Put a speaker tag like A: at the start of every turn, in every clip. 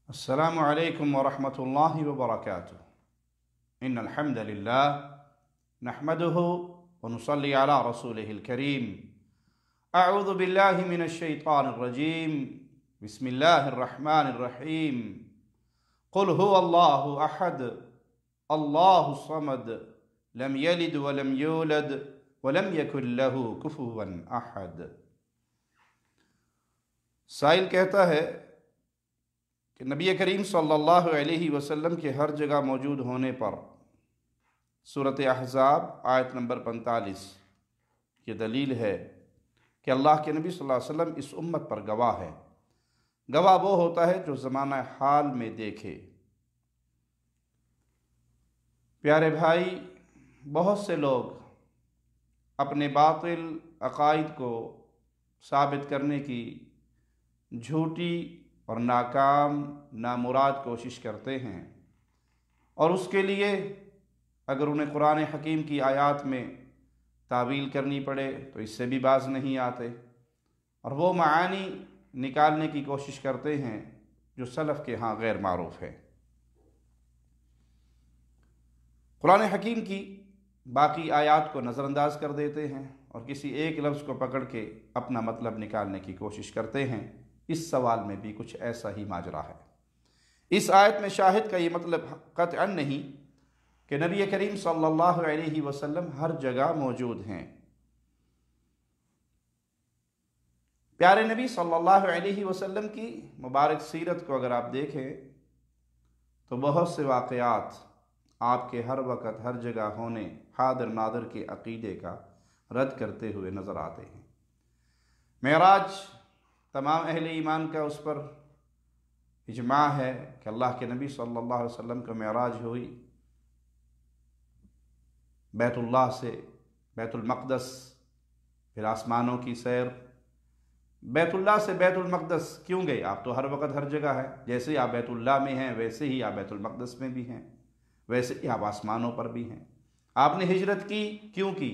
A: السلام علیکم ورحمۃ اللہ وبرکاتہ ان الحمد للہ نحمده ونصلي على رسوله الكريم اعوذ باللہ من الشیطان الرجیم بسم اللہ الرحمن الرحیم قل هو اللہ احد اللہ الصمد لم یلد ولم یولد ولم یکن له کفوا احد۔ سائل کہتا ہے کہ نبی کریم صلی اللہ علیہ وسلم کے ہر جگہ موجود ہونے پر سورۃ احزاب آیت نمبر 45 یہ دلیل ہے کہ اللہ کے نبی صلی اللہ علیہ وسلم اس امت پر گواہ ہے۔ گواہ وہ ہوتا ہے جو زمانہ حال میں دیکھے۔ پیارے بھائی، بہت سے لوگ اپنے باطل عقائد کو ثابت کرنے کی جھوٹی اور ناکام نامراد کوشش کرتے ہیں، اور اس کے لیے اگر انہیں قرآن حکیم کی آیات میں تعویل کرنی پڑے تو اس سے بھی باز نہیں آتے، اور وہ معانی نکالنے کی کوشش کرتے ہیں جو سلف کے ہاں غیر معروف ہے۔ قرآن حکیم کی باقی آیات کو نظر انداز کر دیتے ہیں اور کسی ایک لفظ کو پکڑ کے اپنا مطلب نکالنے کی کوشش کرتے ہیں۔ اس سوال میں بھی کچھ ایسا ہی ماجرا ہے۔ اس آیت میں شاہد کا یہ مطلب قطعا نہیں کہ نبی کریم صلی اللہ علیہ وسلم ہر جگہ موجود ہیں۔ پیارے نبی صلی اللہ علیہ وسلم کی مبارک سیرت کو اگر آپ دیکھیں تو بہت سے واقعات آپ کے ہر وقت ہر جگہ ہونے حاضر ناظر کے عقیدے کا رد کرتے ہوئے نظر آتے ہیں۔ معراج تمام اہل ایمان کا اس پر اجماع ہے کہ اللہ کے نبی صلی اللہ علیہ وسلم کا معراج ہوئی، بیت اللہ سے بیت المقدس، پھر آسمانوں کی سیر۔ بیت اللہ سے بیت المقدس کیوں گئے؟ آپ تو ہر وقت ہر جگہ ہے، جیسے آپ بیت اللہ میں ہیں ویسے ہی آپ بیت المقدس میں بھی ہیں، ویسے ہی آپ آسمانوں پر بھی ہیں۔ آپ نے ہجرت کی کیوں کی؟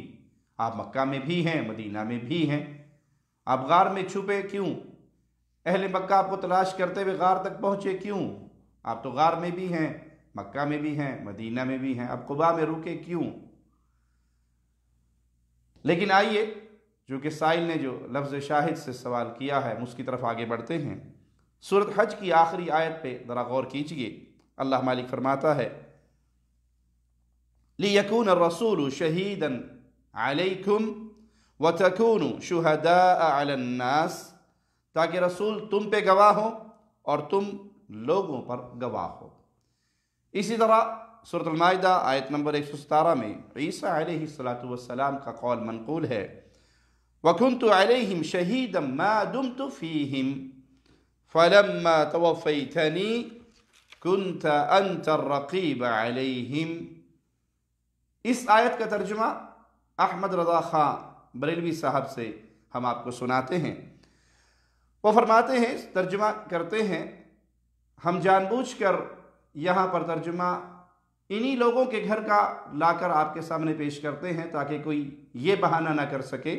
A: آپ مکہ میں بھی ہیں، مدینہ میں بھی ہیں۔ آپ غار میں چھپے کیوں؟ اہل مکہ آپ کو تلاش کرتے ہوئے غار تک پہنچے کیوں؟ آپ تو غار میں بھی ہیں، مکہ میں بھی ہیں، مدینہ میں بھی ہیں۔ آپ قباء میں رکے کیوں؟ لیکن آئیے، چونکہ سائل نے جو لفظ شاہد سے سوال کیا ہے اس کی طرف آگے بڑھتے ہیں۔ سورۃ حج کی آخری آیت پہ ذرا غور کیجئے۔ اللہ مالک فرماتا ہے لِيَكُونَ الرَّسُولُ شَهِيدًا عَلَيْكُمْ وَتَكُونُوا شُهَدَاءَ عَلَى النَّاسِ، تاکہ رسول تم پہ گواہ ہو اور تم لوگوں پر گواہ ہو۔ اسی طرح سورۃ المائدہ آیت نمبر 117 میں عیسیٰ علیہ السلام کا قول منقول ہے وَكُنْتُ عَلَيْهِمْ شَهِيدًا مَا دُمْتُ فِيهِمْ فَلَمَّا تَوَفَّيْتَنِي كُنْتَ أَنْتَ الرَّقِيبَ عَلَيْهِمْ۔ اس آیت کا ترجمہ احمد رضا خان بریلوی صاحب سے ہم آپ کو سناتے ہیں۔ وہ فرماتے ہیں، ترجمہ کرتے ہیں، ہم جان بوجھ کر یہاں پر ترجمہ انہی لوگوں کے گھر کا لا کر آپ کے سامنے پیش کرتے ہیں تاکہ کوئی یہ بہانہ نہ کر سکے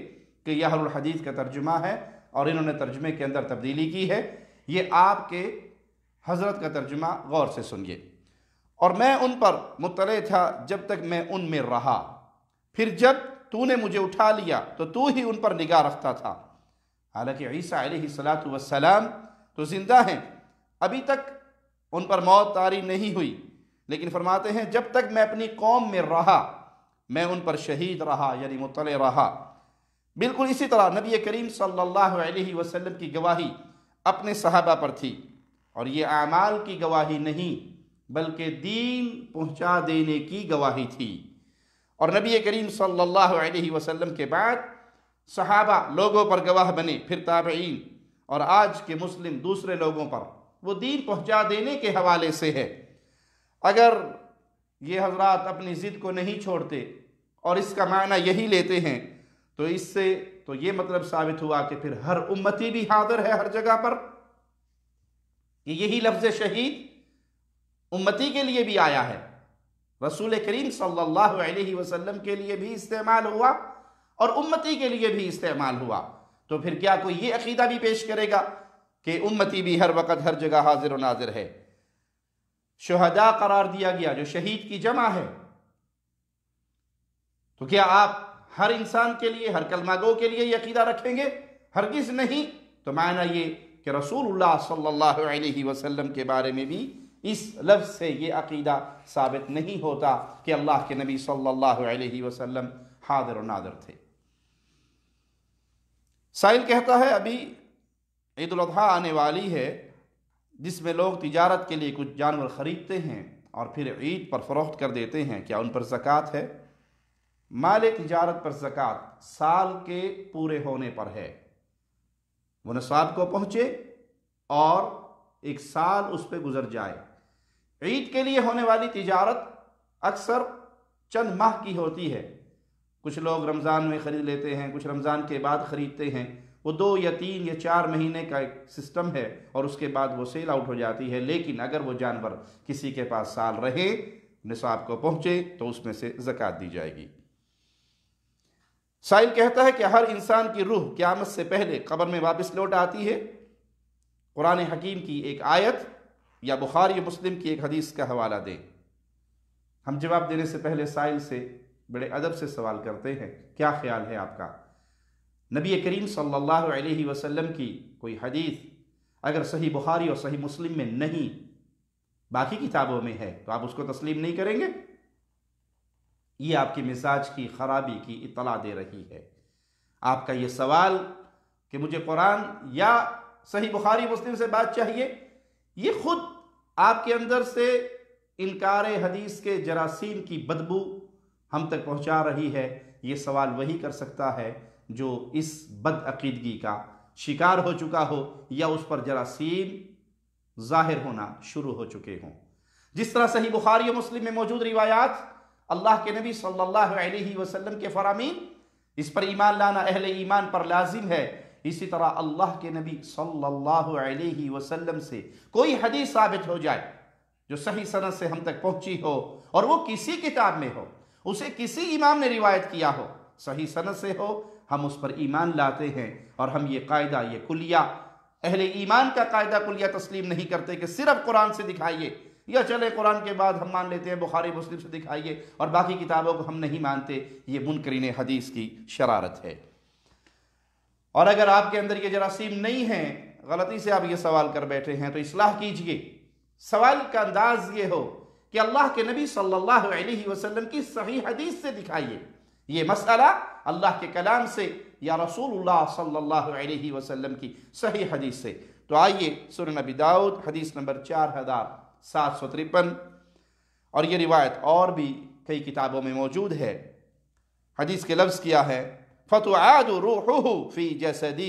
A: کہ یہ اہل الحدیث کا ترجمہ ہے اور انہوں نے ترجمے کے اندر تبدیلی کی ہے۔ یہ آپ کے حضرت کا ترجمہ غور سے سنیے۔ اور میں ان پر مطلع تھا جب تک میں ان میں رہا، پھر جب تو نے مجھے اٹھا لیا تو تو ہی ان پر نگاہ رکھتا تھا۔ حالانکہ عیسیٰ علیہ السلام تو زندہ ہیں، ابھی تک ان پر موت طاری نہیں ہوئی، لیکن فرماتے ہیں جب تک میں اپنی قوم میں رہا میں ان پر شہید رہا، یعنی مطلع رہا۔ بالکل اسی طرح نبی کریم صلی اللہ علیہ وسلم کی گواہی اپنے صحابہ پر تھی، اور یہ اعمال کی گواہی نہیں بلکہ دین پہنچا دینے کی گواہی تھی۔ اور نبی کریم صلی اللہ علیہ وسلم کے بعد صحابہ لوگوں پر گواہ بنے، پھر تابعین، اور آج کے مسلم دوسرے لوگوں پر وہ دین پہنچا دینے کے حوالے سے ہے۔ اگر یہ حضرات اپنی ضد کو نہیں چھوڑتے اور اس کا معنی یہی لیتے ہیں تو اس سے تو یہ مطلب ثابت ہوا کہ پھر ہر امتی بھی حاضر ہے ہر جگہ پر، کہ یہی لفظ شہید امتی کے لیے بھی آیا ہے، رسول کریم صلی اللہ علیہ وسلم کے لیے بھی استعمال ہوا اور امتی کے لیے بھی استعمال ہوا۔ تو پھر کیا کوئی یہ عقیدہ بھی پیش کرے گا کہ امتی بھی ہر وقت ہر جگہ حاضر و ناظر ہے؟ شہداء قرار دیا گیا، جو شہید کی جمع ہے۔ تو کیا آپ ہر انسان کے لیے، ہر کلمہ گو کے لیے یہ عقیدہ رکھیں گے؟ ہرگز نہیں۔ تو معنی یہ کہ رسول اللہ صلی اللہ علیہ وسلم کے بارے میں بھی اس لفظ سے یہ عقیدہ ثابت نہیں ہوتا کہ اللہ کے نبی صلی اللہ علیہ وسلم حاضر و ناظر تھے۔ سائل کہتا ہے ابھی عید الاضحیٰ آنے والی ہے، جس میں لوگ تجارت کے لیے کچھ جانور خریدتے ہیں اور پھر عید پر فروخت کر دیتے ہیں، کیا ان پر زکوٰۃ ہے؟ مال تجارت پر زکوٰۃ سال کے پورے ہونے پر ہے، وہ نصاب کو پہنچے اور ایک سال اس پہ گزر جائے۔ عید کے لیے ہونے والی تجارت اکثر چند ماہ کی ہوتی ہے، کچھ لوگ رمضان میں خرید لیتے ہیں، کچھ رمضان کے بعد خریدتے ہیں، وہ 2 یا 3 یا 4 مہینے کا ایک سسٹم ہے اور اس کے بعد وہ سیل آؤٹ ہو جاتی ہے۔ لیکن اگر وہ جانور کسی کے پاس سال رہے، نصاب کو پہنچے، تو اس میں سے زکوٰۃ دی جائے گی۔ سائل کہتا ہے کہ ہر انسان کی روح قیامت سے پہلے قبر میں واپس لوٹ آتی ہے، قرآن حکیم کی ایک آیت یا بخاری مسلم کی ایک حدیث کا حوالہ دیں۔ ہم جواب دینے سے پہلے سائل سے بڑے ادب سے سوال کرتے ہیں، کیا خیال ہے آپ کا؟ نبی کریم صلی اللہ علیہ وسلم کی کوئی حدیث اگر صحیح بخاری اور صحیح مسلم میں نہیں، باقی کتابوں میں ہے، تو آپ اس کو تسلیم نہیں کریں گے؟ یہ آپ کی مزاج کی خرابی کی اطلاع دے رہی ہے۔ آپ کا یہ سوال کہ مجھے قرآن یا صحیح بخاری مسلم سے بات چاہیے، یہ خود آپ کے اندر سے انکار حدیث کے جراثیم کی بدبو ہم تک پہنچا رہی ہے۔ یہ سوال وہی کر سکتا ہے جو اس بد عقیدگی کا شکار ہو چکا ہو یا اس پر جراثیم ظاہر ہونا شروع ہو چکے ہوں۔ جس طرح صحیح بخاری و مسلم میں موجود روایات اللہ کے نبی صلی اللہ علیہ وسلم کے فرامین، اس پر ایمان لانا اہل ایمان پر لازم ہے، اسی طرح اللہ کے نبی صلی اللہ علیہ وسلم سے کوئی حدیث ثابت ہو جائے جو صحیح سند سے ہم تک پہنچی ہو اور وہ کسی کتاب میں ہو، اسے کسی امام نے روایت کیا ہو، صحیح سند سے ہو، ہم اس پر ایمان لاتے ہیں اور ہم یہ قاعدہ، یہ کلیہ، اہل ایمان کا قاعدہ کلیہ تسلیم نہیں کرتے کہ صرف قرآن سے دکھائیے، یا چلے قرآن کے بعد ہم مان لیتے ہیں بخاری مسلم سے دکھائیے اور باقی کتابوں کو ہم نہیں مانتے۔ یہ منکرین حدیث کی شرارت ہے۔ اور اگر آپ کے اندر یہ جراثیم نہیں ہیں، غلطی سے آپ یہ سوال کر بیٹھے ہیں، تو اصلاح کیجئے۔ سوال کا انداز یہ ہو کہ اللہ کے نبی صلی اللہ علیہ وسلم کی صحیح حدیث سے دکھائیے یہ مسئلہ، اللہ کے کلام سے یا رسول اللہ صلی اللہ علیہ وسلم کی صحیح حدیث سے۔ تو آئیے سنن ابی داؤد حدیث نمبر 4753، اور یہ روایت اور بھی کئی کتابوں میں موجود ہے۔ حدیث کے لفظ کیا ہے؟ فَتُعَادُ رُوحُهُ فِي جَسَدِهِ،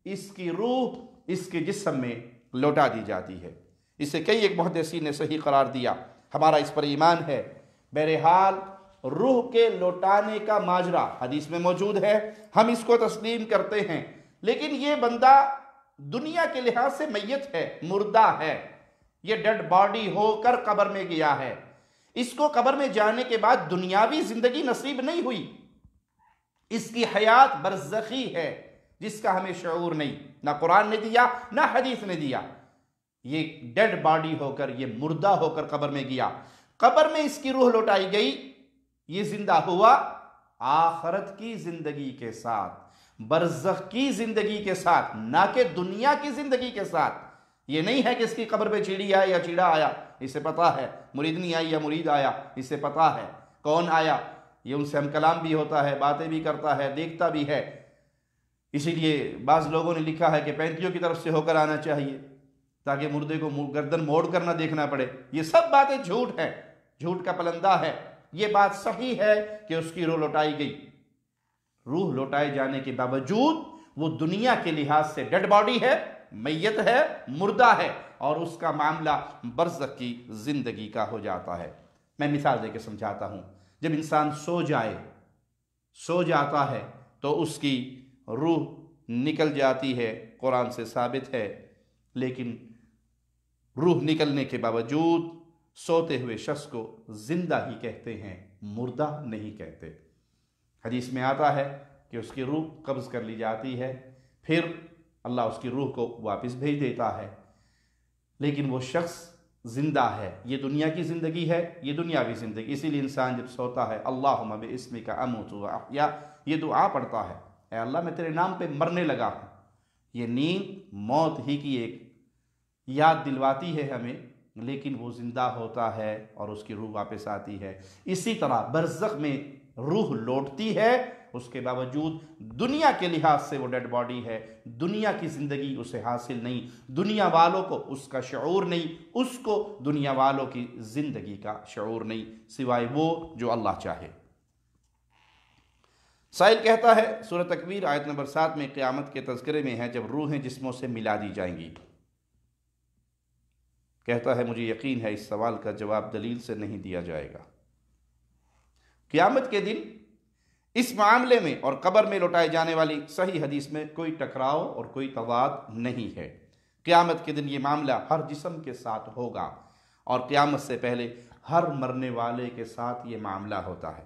A: اس کی روح اس کے جسم میں لوٹا دی جاتی ہے۔ اسے کئی ایک محدثین نے صحیح قرار دیا، ہمارا اس پر ایمان ہے۔ بہرحال روح کے لوٹانے کا ماجرا حدیث میں موجود ہے، ہم اس کو تسلیم کرتے ہیں، لیکن یہ بندہ دنیا کے لحاظ سے میت ہے، مردہ ہے، یہ ڈیڈ باڈی ہو کر قبر میں گیا ہے، اس کو قبر میں جانے کے بعد دنیاوی زندگی نصیب نہیں ہوئی، اس کی حیات برزخی ہے جس کا ہمیں شعور نہیں، نہ قرآن نے دیا نہ حدیث نے دیا۔ یہ ڈیڈ باڈی ہو کر، یہ مردہ ہو کر قبر میں گیا، قبر میں اس کی روح لوٹائی گئی، یہ زندہ ہوا آخرت کی زندگی کے ساتھ، برزخ کی زندگی کے ساتھ، نہ کہ دنیا کی زندگی کے ساتھ۔ یہ نہیں ہے کہ اس کی قبر پہ چیڑی آیا یا چیڑا آیا، اسے پتا ہے، مریدنی آئی یا مرید آیا، اسے پتا ہے، کون آیا، یہ ان سے ہم کلام بھی ہوتا ہے، باتیں بھی کرتا ہے، دیکھتا بھی ہے۔ اسی لیے بعض لوگوں نے لکھا ہے کہ 35 کی طرف سے ہو کر آنا چاہیے تاکہ مردے کو گردن موڑ کر نہ دیکھنا پڑے۔ یہ سب باتیں جھوٹ ہیں، جھوٹ کا پلندہ ہے۔ یہ بات صحیح ہے کہ اس کی روح لوٹائی گئی، روح لوٹائے جانے کے باوجود وہ دنیا کے لحاظ سے ڈیڈ باڈی ہے، میت ہے، مردہ ہے، اور اس کا معاملہ برزخ کی زندگی کا ہو جاتا ہے۔ میں مثال دے کے سمجھاتا ہوں، جب انسان سو جاتا ہے تو اس کی روح نکل جاتی ہے، قرآن سے ثابت ہے، لیکن روح نکلنے کے باوجود سوتے ہوئے شخص کو زندہ ہی کہتے ہیں، مردہ نہیں کہتے۔ حدیث میں آتا ہے کہ اس کی روح قبض کر لی جاتی ہے، پھر اللہ اس کی روح کو واپس بھیج دیتا ہے، لیکن وہ شخص زندہ ہے، یہ دنیا کی زندگی ہے، یہ دنیاوی زندگی. اسی لیے انسان جب سوتا ہے اللہم باسمک اموت واحیا، یہ دعا پڑھتا ہے، اے اللہ میں تیرے نام پہ مرنے لگا ہوں. یہ نیند موت ہی کی ایک یاد دلواتی ہے ہمیں، لیکن وہ زندہ ہوتا ہے اور اس کی روح واپس آتی ہے. اسی طرح برزخ میں روح لوٹتی ہے، اس کے باوجود دنیا کے لحاظ سے وہ ڈیڈ باڈی ہے، دنیا کی زندگی اسے حاصل نہیں، دنیا والوں کو اس کا شعور نہیں، اس کو دنیا والوں کی زندگی کا شعور نہیں، سوائے وہ جو اللہ چاہے. سائل کہتا ہے سورہ تکویر آیت نمبر 7 میں قیامت کے تذکرے میں ہے جب روحیں جسموں سے ملا دی جائیں گی. کہتا ہے مجھے یقین ہے اس سوال کا جواب دلیل سے نہیں دیا جائے گا. قیامت کے دن اس معاملے میں اور قبر میں لوٹائے جانے والی صحیح حدیث میں کوئی ٹکراؤ اور کوئی تضاد نہیں ہے. قیامت کے دن یہ معاملہ ہر جسم کے ساتھ ہوگا اور قیامت سے پہلے ہر مرنے والے کے ساتھ یہ معاملہ ہوتا ہے.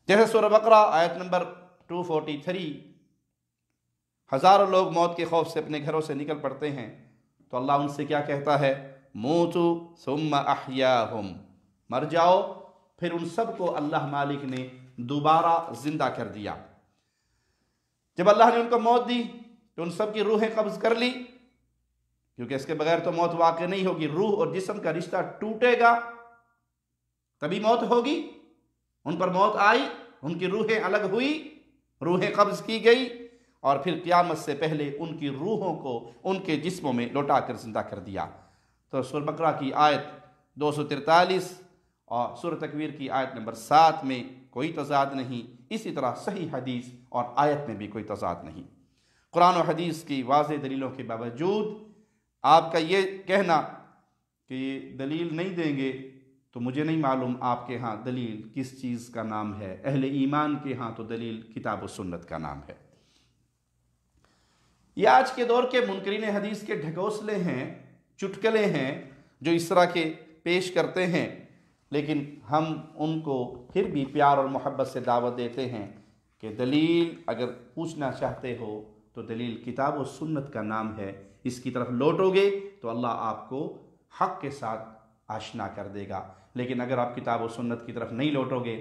A: جیسے سورہ بقرہ آیت نمبر 243، ہزاروں لوگ موت کے خوف سے اپنے گھروں سے نکل پڑتے ہیں تو اللہ ان سے کیا کہتا ہے؟ موتو ثم احیاہم، مر جاؤ. پھر ان سب کو اللہ مالک نے دوبارہ زندہ کر دیا. جب اللہ نے ان کو موت دی تو ان سب کی روحیں قبض کر لی، کیونکہ اس کے بغیر تو موت واقع نہیں ہوگی. روح اور جسم کا رشتہ ٹوٹے گا تبھی موت ہوگی. ان پر موت آئی، ان کی روحیں الگ ہوئی، روحیں قبض کی گئی، اور پھر قیامت سے پہلے ان کی روحوں کو ان کے جسموں میں لوٹا کر زندہ کر دیا. تو سورہ بقرہ کی آیت 243 اور سورہ تکویر کی آیت نمبر 7 میں کوئی تضاد نہیں. اسی طرح صحیح حدیث اور آیت میں بھی کوئی تضاد نہیں. قرآن و حدیث کی واضح دلیلوں کے باوجود آپ کا یہ کہنا کہ یہ دلیل نہیں دیں گے، تو مجھے نہیں معلوم آپ کے ہاں دلیل کس چیز کا نام ہے. اہل ایمان کے ہاں تو دلیل کتاب و سنت کا نام ہے. یہ آج کے دور کے منکرین حدیث کے ڈھکوسلے ہیں، چٹکلے ہیں جو اس طرح کے پیش کرتے ہیں، لیکن ہم ان کو پھر بھی پیار اور محبت سے دعوت دیتے ہیں کہ دلیل اگر پوچھنا چاہتے ہو تو دلیل کتاب و سنت کا نام ہے. اس کی طرف لوٹو گے تو اللہ آپ کو حق کے ساتھ آشنا کر دے گا. لیکن اگر آپ کتاب و سنت کی طرف نہیں لوٹو گے،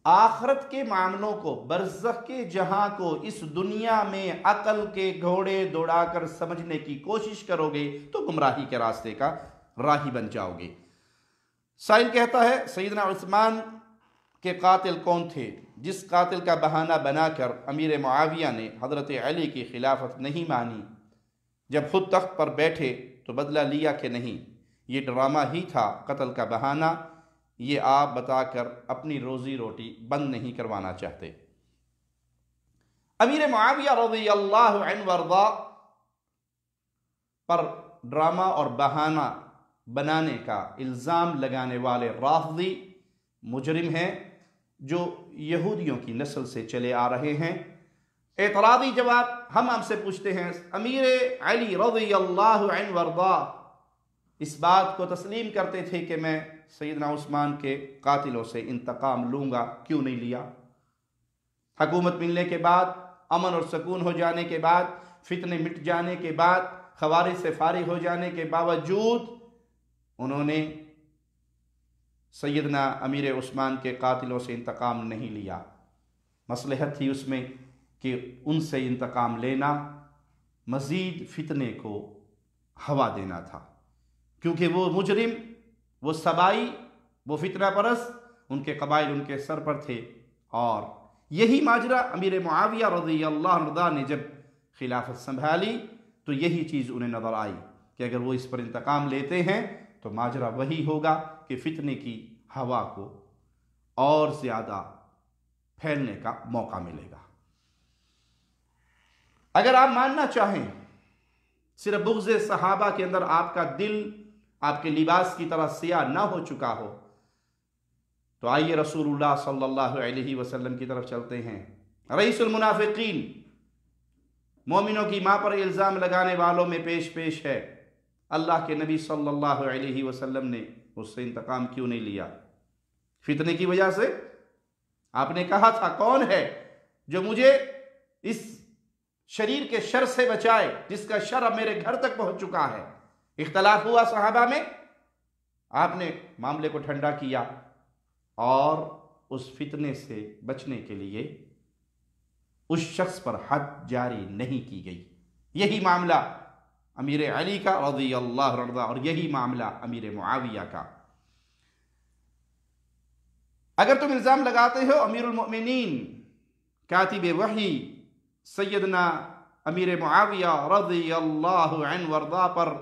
A: آخرت کے معاملوں کو، برزخ کے جہاں کو اس دنیا میں عقل کے گھوڑے دوڑا کر سمجھنے کی کوشش کرو گے تو گمراہی کے راستے کا راہی بن جاؤ گے. سائل کہتا ہے سیدنا عثمان کے قاتل کون تھے جس قاتل کا بہانہ بنا کر امیر معاویہ نے حضرت علی کی خلافت نہیں مانی؟ جب خود تخت پر بیٹھے تو بدلہ لیا کہ نہیں؟ یہ ڈرامہ ہی تھا، قتل کا بہانہ. یہ آپ بتا کر اپنی روزی روٹی بند نہیں کروانا چاہتے. امیر معاویہ رضی اللہ عنہ وارضا پر ڈرامہ اور بہانہ بنانے کا الزام لگانے والے رافضی مجرم ہیں جو یہودیوں کی نسل سے چلے آ رہے ہیں. اعتراضی جواب ہم آپ سے پوچھتے ہیں، امیر علی رضی اللہ عنہ وارضا اس بات کو تسلیم کرتے تھے کہ میں سیدنا عثمان کے قاتلوں سے انتقام لوں گا، کیوں نہیں لیا؟ حکومت ملنے کے بعد، امن اور سکون ہو جانے کے بعد، فتنے مٹ جانے کے بعد، خوارج سے فارغ ہو جانے کے باوجود انہوں نے سیدنا امیر عثمان کے قاتلوں سے انتقام نہیں لیا. مصلحت تھی اس میں کہ ان سے انتقام لینا مزید فتنے کو ہوا دینا تھا، کیونکہ وہ مجرم، وہ سبائی، وہ فتنہ پرست، ان کے قبائل ان کے سر پر تھے. اور یہی ماجرا امیر معاویہ رضی اللہ عنہ نے جب خلافت سنبھالی تو یہی چیز انہیں نظر آئی کہ اگر وہ اس پر انتقام لیتے ہیں تو ماجرا وہی ہوگا کہ فتنے کی ہوا کو اور زیادہ پھیلنے کا موقع ملے گا. اگر آپ ماننا چاہیں صرف بغض صحابہ کے اندر آپ کا دل آپ کے لباس کی طرح سیاہ نہ ہو چکا ہو تو آئیے رسول اللہ صلی اللہ علیہ وسلم کی طرف چلتے ہیں. رئیس المنافقین، مومنوں کی ماں پر الزام لگانے والوں میں پیش ہے. اللہ کے نبی صلی اللہ علیہ وسلم نے اس سے انتقام کیوں نہیں لیا؟ فتنے کی وجہ سے. آپ نے کہا تھا کون ہے جو مجھے اس شریر کے شر سے بچائے جس کا شر اب میرے گھر تک پہنچ چکا ہے؟ اختلاف ہوا صحابہ میں، آپ نے معاملے کو ٹھنڈا کیا اور اس فتنے سے بچنے کے لیے اس شخص پر حد جاری نہیں کی گئی۔ یہی معاملہ امیر علی کا رضی اللہ عنہ اور یہی معاملہ امیر معاویہ کا۔ اگر تم الزام لگاتے ہو امیر المؤمنین کاتب وحی سیدنا امیر معاویہ رضی اللہ عنہ وارضاہ پر،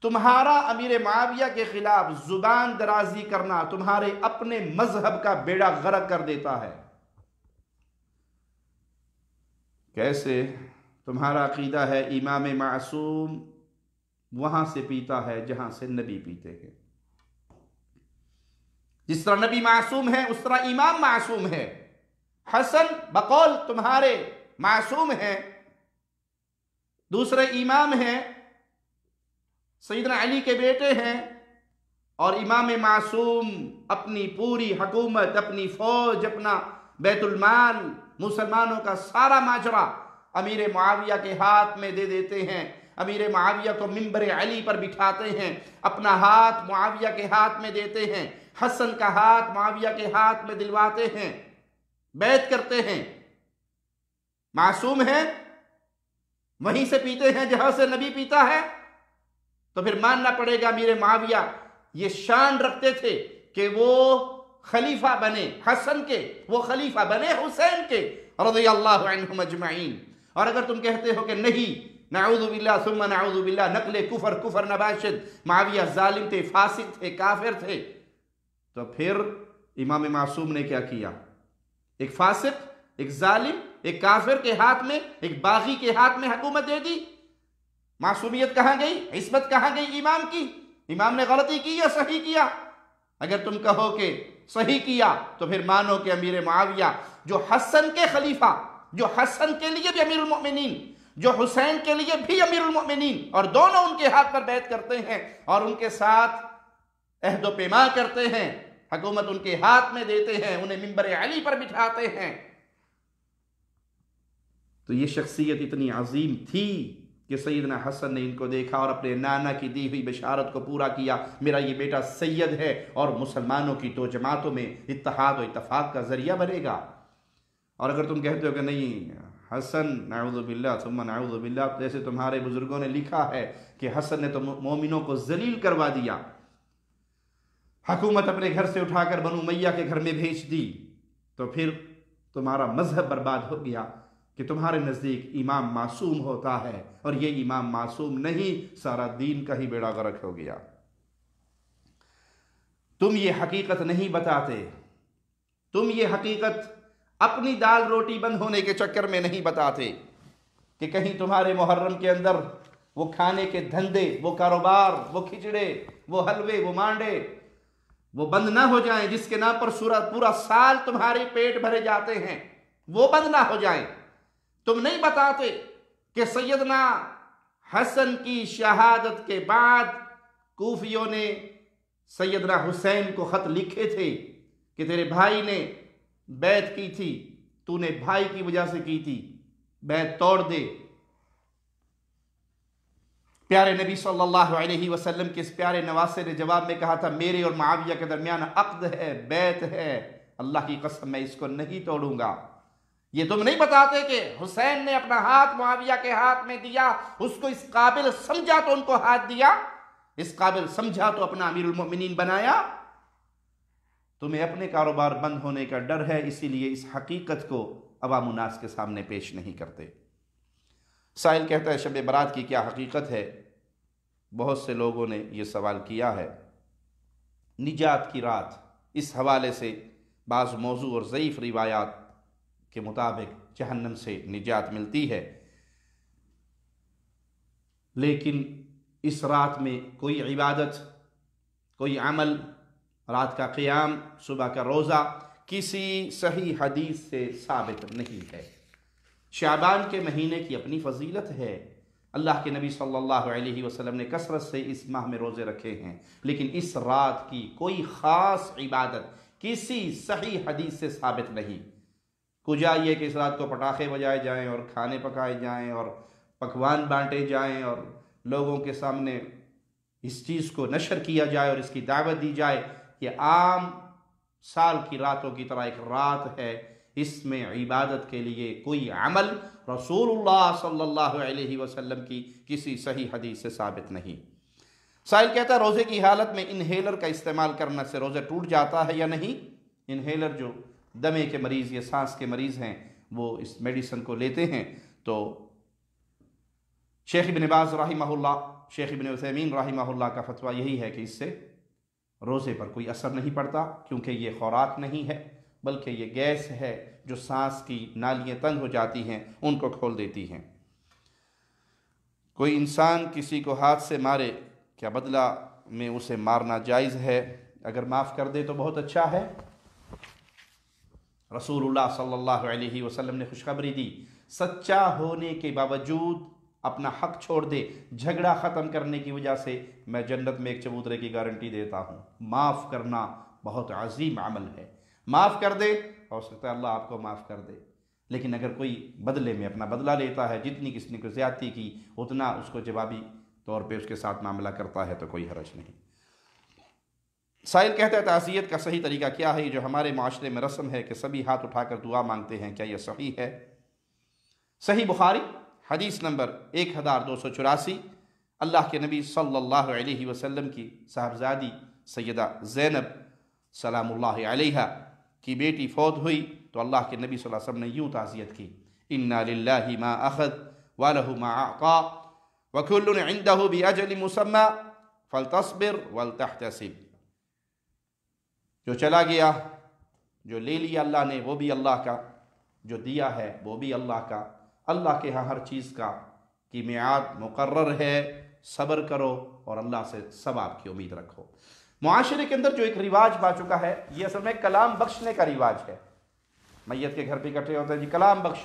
A: تمہارا امیر معاویہ کے خلاف زبان درازی کرنا تمہارے اپنے مذہب کا بیڑا غرق کر دیتا ہے۔ کیسے؟ تمہارا عقیدہ ہے امام معصوم وہاں سے پیتا ہے جہاں سے نبی پیتے ہیں، جس طرح نبی معصوم ہے اس طرح امام معصوم ہے۔ حسن بقول تمہارے معصوم ہیں، دوسرے امام ہیں، سیدنا علی کے بیٹے ہیں، اور امام معصوم اپنی پوری حکومت، اپنی فوج، اپنا بیت المال، مسلمانوں کا سارا ماجرا امیر معاویہ کے ہاتھ میں دے دیتے ہیں، امیر معاویہ کو منبر علی پر بٹھاتے ہیں، اپنا ہاتھ معاویہ کے ہاتھ میں دیتے ہیں، حسن کا ہاتھ معاویہ کے ہاتھ میں دلواتے ہیں، بیعت کرتے ہیں۔ معصوم ہیں، وہیں سے پیتے ہیں جہاں سے نبی پیتا ہے، تو پھر ماننا پڑے گا امیر معاویہ یہ شان رکھتے تھے کہ وہ خلیفہ بنے حسن کے، وہ خلیفہ بنے حسین کے رضی اللہ عنہم اجمعین۔ اور اگر تم کہتے ہو کہ نہیں، نعوذ باللہ ثم نعوذ باللہ، نقل کفر نباشد، معاویہ ظالم تھے، فاسق تھے، کافر تھے، تو پھر امام معصوم نے کیا کیا؟ ایک فاسق، ایک ظالم، ایک کافر کے ہاتھ میں، ایک باغی کے ہاتھ میں حکومت دے دی؟ معصومیت کہاں گئی؟ عصمت کہاں گئی امام کی؟ امام نے غلطی کی یا صحیح کیا؟ اگر تم کہو کہ صحیح کیا تو پھر مانو کہ امیر معاویہ جو حسن کے خلیفہ، جو حسن کے لیے بھی امیر المؤمنین، جو حسین کے لیے بھی امیر المؤمنین، اور دونوں ان کے ہاتھ پر بیعت کرتے ہیں اور ان کے ساتھ عہد و پیمان کرتے ہیں، حکومت ان کے ہاتھ میں دیتے ہیں، انہیں منبر علی پر بٹھاتے ہیں، تو یہ شخصیت اتنی عظیم تھی کہ سیدنا حسن نے ان کو دیکھا اور اپنے نانا کی دی ہوئی بشارت کو پورا کیا، میرا یہ بیٹا سید ہے اور مسلمانوں کی دو جماعتوں میں اتحاد و اتفاق کا ذریعہ بنے گا۔ اور اگر تم کہتے ہو کہ نہیں حسن نعوذ باللہ ثم نعوذ باللہ، جیسے تمہارے بزرگوں نے لکھا ہے کہ حسن نے تو مومنوں کو ذلیل کروا دیا، حکومت اپنے گھر سے اٹھا کر بنو امیہ کے گھر میں بھیج دی، تو پھر تمہارا مذہب برباد ہو گیا کہ تمہارے نزدیک امام معصوم ہوتا ہے، اور یہ امام معصوم نہیں، سارا دین کا ہی بیڑا غرق ہو گیا۔ تم یہ حقیقت نہیں بتاتے، تم یہ حقیقت اپنی دال روٹی بند ہونے کے چکر میں نہیں بتاتے کہ کہیں تمہارے محرم کے اندر وہ کھانے کے دھندے، وہ کاروبار، وہ کھچڑے، وہ حلوے، وہ مانڈے وہ بند نہ ہو جائیں، جس کے نام پر پورا سال تمہارے پیٹ بھرے جاتے ہیں، وہ بند نہ ہو جائیں۔ تم نہیں بتاتے کہ سیدنا حسن کی شہادت کے بعد کوفیوں نے سیدنا حسین کو خط لکھے تھے کہ تیرے بھائی نے بیعت کی تھی، تو نے بھائی کی وجہ سے کی تھی، بیعت توڑ دے۔ پیارے نبی صلی اللہ علیہ وسلم کے اس پیارے نواسے نے جواب میں کہا تھا میرے اور معاویہ کے درمیان عقد ہے، بیعت ہے، اللہ کی قسم میں اس کو نہیں توڑوں گا۔ یہ تم نہیں بتاتے کہ حسین نے اپنا ہاتھ معاویہ کے ہاتھ میں دیا، اس کو اس قابل سمجھا تو ان کو ہاتھ دیا، اس قابل سمجھا تو اپنا امیر المؤمنین بنایا۔ تمہیں اپنے کاروبار بند ہونے کا ڈر ہے، اسی لیے اس حقیقت کو عوام الناس کے سامنے پیش نہیں کرتے۔ سائل کہتا ہے شب برات کی کیا حقیقت ہے؟ بہت سے لوگوں نے یہ سوال کیا ہے۔ نجات کی رات، اس حوالے سے بعض موضوع اور ضعیف روایات کے مطابق جہنم سے نجات ملتی ہے، لیکن اس رات میں کوئی عبادت، کوئی عمل، رات کا قیام، صبح کا روزہ کسی صحیح حدیث سے ثابت نہیں ہے۔ شعبان کے مہینے کی اپنی فضیلت ہے، اللہ کے نبی صلی اللہ علیہ وسلم نے کثرت سے اس ماہ میں روزے رکھے ہیں، لیکن اس رات کی کوئی خاص عبادت کسی صحیح حدیث سے ثابت نہیں۔ کجا یہ کہ اس رات کو پٹاخے بجائے جائیں اور کھانے پکائے جائیں اور پکوان بانٹے جائیں اور لوگوں کے سامنے اس چیز کو نشر کیا جائے اور اس کی دعوت دی جائے کہ عام سال کی راتوں کی طرح ایک رات ہے، اس میں عبادت کے لیے کوئی عمل رسول اللہ صلی اللہ علیہ وسلم کی کسی صحیح حدیث سے ثابت نہیں۔ سائل کہتا ہے روزے کی حالت میں انہیلر کا استعمال کرنے سے روزہ ٹوٹ جاتا ہے یا نہیں؟ انہیلر جو دمے کے مریض یا سانس کے مریض ہیں وہ اس میڈیسن کو لیتے ہیں، تو شیخ ابن باز رحمہ اللہ، شیخ ابن عثیمین رحمہ اللہ کا فتویٰ یہی ہے کہ اس سے روزے پر کوئی اثر نہیں پڑتا، کیونکہ یہ خوراک نہیں ہے بلکہ یہ گیس ہے جو سانس کی نالیاں تنگ ہو جاتی ہیں ان کو کھول دیتی ہیں۔ کوئی انسان کسی کو ہاتھ سے مارے، کیا بدلہ میں اسے مارنا جائز ہے؟ اگر معاف کر دے تو بہت اچھا ہے۔ رسول اللہ صلی اللہ علیہ وسلم نے خوشخبری دی، سچا ہونے کے باوجود اپنا حق چھوڑ دے جھگڑا ختم کرنے کی وجہ سے، میں جنت میں ایک چبوترے کی گارنٹی دیتا ہوں۔ معاف کرنا بہت عظیم عمل ہے، معاف کر دے، ہو سکتا ہے اللہ آپ کو معاف کر دے، لیکن اگر کوئی بدلے میں اپنا بدلہ لیتا ہے، جتنی کسی نے کوئی زیادتی کی اتنا اس کو جوابی طور پہ اس کے ساتھ معاملہ کرتا ہے تو کوئی حرج نہیں۔ سائل کہتا ہے تعزیت کا صحیح طریقہ کیا ہے؟ جو ہمارے معاشرے میں رسم ہے کہ سبھی ہاتھ اٹھا کر دعا مانگتے ہیں، کیا یہ صحیح ہے؟ صحیح بخاری حدیث نمبر 1284، اللہ کے نبی صلی اللہ علیہ وسلم کی صاحبزادی سیدہ زینب سلام اللہ علیہا کی بیٹی فوت ہوئی تو اللہ کے نبی صلی اللہ علیہ وسلم نے یوں تعزیت کی، اِنَّا لِلَّهِ مَا أَخَذْ وَلَهُ مَا أَعْطَى وَكُلٌّ عِنْدَهُ بِأَجَلٍ مُسَمَّى فَلْتَصْبِرْ وَلْتَحْتَسِبْ۔ جو چلا گیا، جو لے لیا اللہ نے وہ بھی اللہ کا، جو دیا ہے وہ بھی اللہ کا، اللہ کے ہاں ہر چیز کا کی میعاد مقرر ہے، صبر کرو اور اللہ سے ثواب کی امید رکھو۔ معاشرے کے اندر جو ایک رواج پا چکا ہے، یہ اصل میں کلام بخشنے کا رواج ہے۔ میت کے گھر پہ اکٹھے ہوتے ہیں، جی کلام بخش